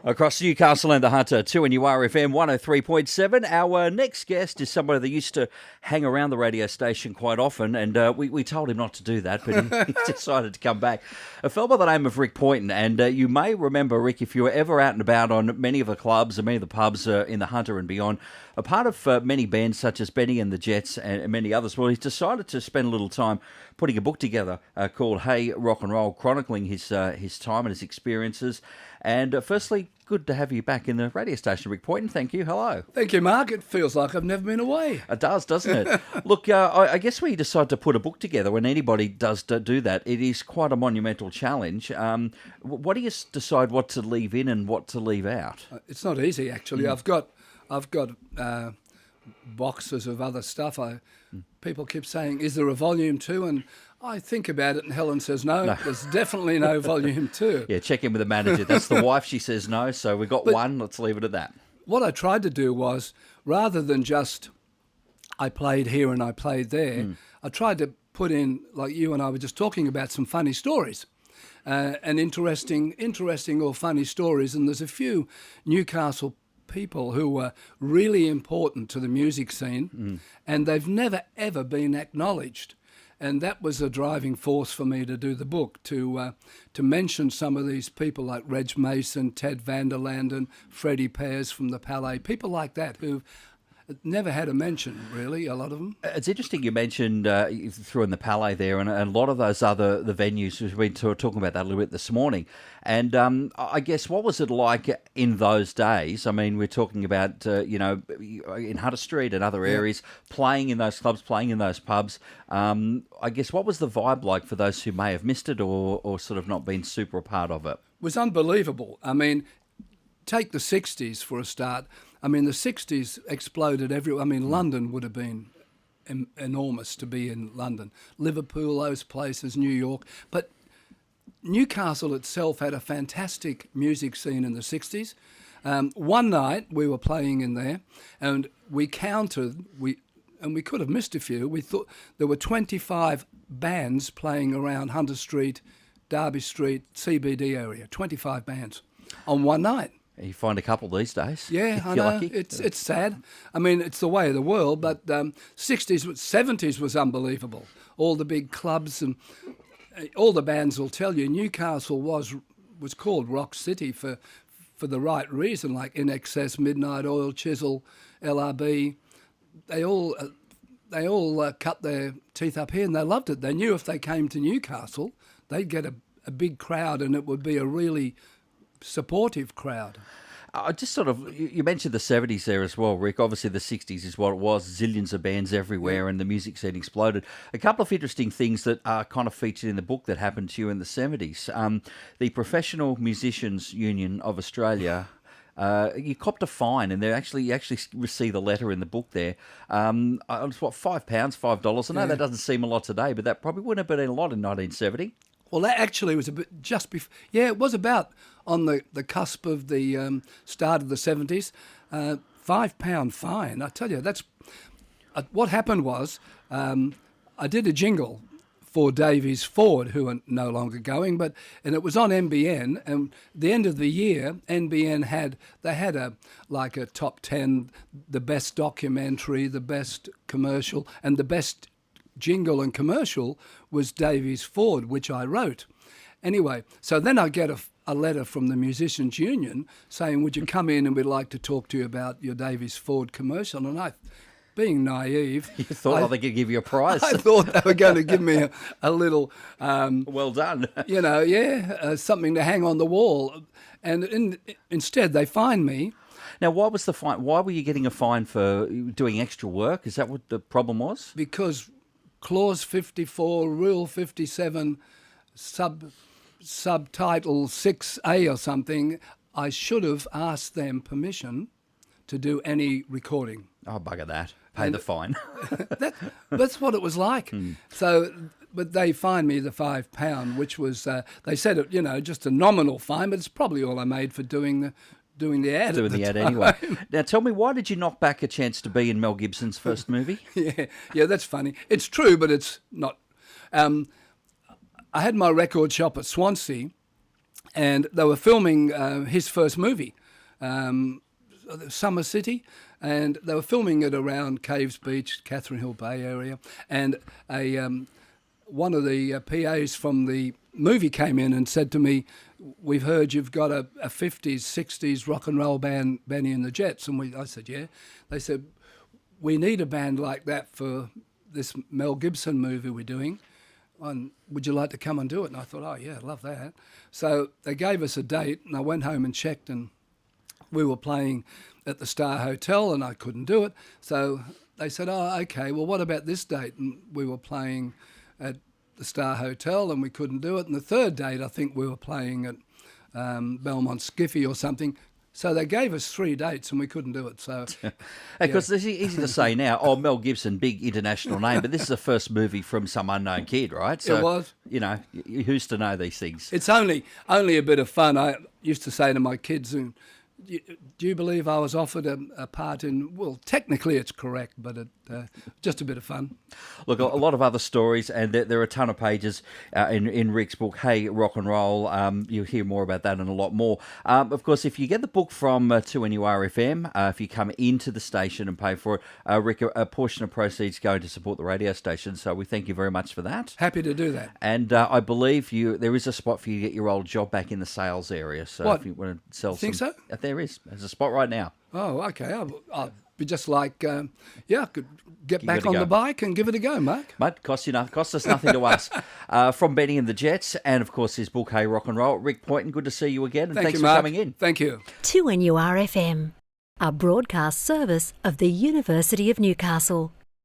Across Newcastle and the Hunter, 2NURFM 103.7. Our next guest is somebody that used to hang around the radio station quite often, and we told him not to do that, but he decided to come back. A fellow by the name of Rick Poynton, and you may remember, Rick, if you were ever out and about on many of the clubs and many of the pubs in the Hunter and beyond, a part of many bands such as Benny and the Jets and many others. Well, he's decided to spend a little time putting a book together called Hey Rock and Roll, chronicling his time and his experiences. And firstly, good to have you back in the radio station, Rick Poynton. Thank you. Hello. Thank you, Mark. It feels like I've never been away. It does, doesn't it? Look, I guess when you decide to put a book together, when anybody does do that, it is quite a monumental challenge. What do you decide what to leave in and what to leave out? It's not easy, actually. I've got boxes of other stuff. People keep saying, is there a volume 2? And I think about it, and Helen says, no. There's definitely no volume 2. Yeah, check in with the manager. That's the wife. She says no, so we've got one. Let's leave it at that. What I tried to do was, rather than just I played here and I played there, I tried to put in, like you and I were just talking about, some funny stories. And interesting or funny stories. And there's a few Newcastle people who were really important to the music scene, and they've never, ever been acknowledged. And that was a driving force for me to do the book, to mention some of these people like Reg Mason, Ted Vanderlanden, Freddie Pears from the Palais, people like that who've never had a mention, really, a lot of them. It's interesting you mentioned you threw in the Palais there, and a lot of those other the venues. We've been talking about that a little bit this morning. And I guess, what was it like in those days? I mean, we're talking about, in Hunter Street and other areas, playing in those clubs, playing in those pubs. I guess, what was the vibe like for those who may have missed it or sort of not been super a part of it? It was unbelievable. I mean, take the 60s for a start. I mean, the 60s exploded everywhere. I mean, London would have been enormous to be in London. Liverpool, those places, New York. But Newcastle itself had a fantastic music scene in the 60s. One night we were playing in there, and we counted, and we could have missed a few. We thought there were 25 bands playing around Hunter Street, Derby Street, CBD area, 25 bands on one night. You find a couple these days. Yeah, I know. Lucky. It's sad. I mean, it's the way of the world, but 60s, 70s was unbelievable. All the big clubs and all the bands will tell you Newcastle was called Rock City for the right reason, like In Excess, Midnight Oil, Chisel, LRB. They all cut their teeth up here, and they loved it. They knew if they came to Newcastle, they'd get a big crowd, and it would be a really supportive crowd. I just sort of, you mentioned the 70s there as well, Rick. Obviously the 60s is what it was, zillions of bands everywhere, and the music scene exploded. A couple of interesting things that are kind of featured in the book that happened to you in the 70s. The Professional Musicians Union of Australia, you copped a fine, and you actually receive a letter in the book there. It's what, £5, $5? I know that doesn't seem a lot today, but that probably wouldn't have been a lot in 1970. Well, that actually was a bit just before. Yeah, it was about on the cusp of the start of the 70s. £5 fine. I tell you, that's what happened was I did a jingle for Davies Ford, who are no longer going, and it was on NBN. And the end of the year, NBN had a top 10, the best documentary, the best commercial, and the best jingle and commercial was Davies Ford, which I wrote. Anyway, so then I get a letter from the Musicians Union saying, would you come in and we'd like to talk to you about your Davies Ford commercial? And I, being naive... You thought they could give you a prize. I thought they were going to give me a little... well done. Something to hang on the wall. And instead they fined me. Now, why was the fine? Why were you getting a fine for doing extra work? Is that what the problem was? Because Clause 54, Rule 57, subtitle 6A or something, I should have asked them permission to do any recording. Oh, bugger that. Pay the fine. That's what it was like. So, but they fined me the £5, which was, they said, just a nominal fine, but it's probably all I made for doing the ad. Doing the ad anyway. Now, tell me, why did you knock back a chance to be in Mel Gibson's first movie? Yeah, that's funny. It's true, but it's not. I had my record shop at Swansea, and they were filming his first movie, Summer City, and they were filming it around Caves Beach, Catherine Hill Bay area, and one of the PAs from the movie came in and said to me, "We've heard you've got a 50s, 60s rock and roll band, Benny and the Jets." And I said, "Yeah." They said, "We need a band like that for this Mel Gibson movie we're doing. And would you like to come and do it?" And I thought, "Oh, yeah, I'd love that." So they gave us a date, and I went home and checked, and we were playing at the Star Hotel, and I couldn't do it. So they said, "Oh, okay, well, what about this date?" And we were playing at the Star Hotel, and we couldn't do it. And the third date, I think we were playing at Belmont Skiffy or something. So they gave us 3 dates, and we couldn't do it. So, because it's easy to say now, "Oh, Mel Gibson, big international name," but this is the first movie from some unknown kid, right? So, it was. You know, who's to know these things? It's only a bit of fun. I used to say to my kids, "Do you believe I was offered a part in?" Well, technically it's correct, but just a bit of fun. Look, a lot of other stories, and there are a ton of pages in Rick's book, Hey Rock and Roll. You'll hear more about that and a lot more. Of course, if you get the book from 2NURFM, if you come into the station and pay for it, Rick, a portion of proceeds going to support the radio station, so we thank you very much for that. Happy to do that. And I believe there is a spot for you to get your old job back in the sales area. So what? If you want to sell Think some... so? There is. There's a spot right now. Oh, okay. I'll be just like, I could get back it a on go. the bike and give it a go, Mark. Mate, cost us nothing to us. From Benny and the Jets, and of course his book, Hey Rock and Roll. Rick Poynton, good to see you again, and Thank thanks you, for Mark. coming in. Thank you. 2NURFM, a broadcast service of the University of Newcastle.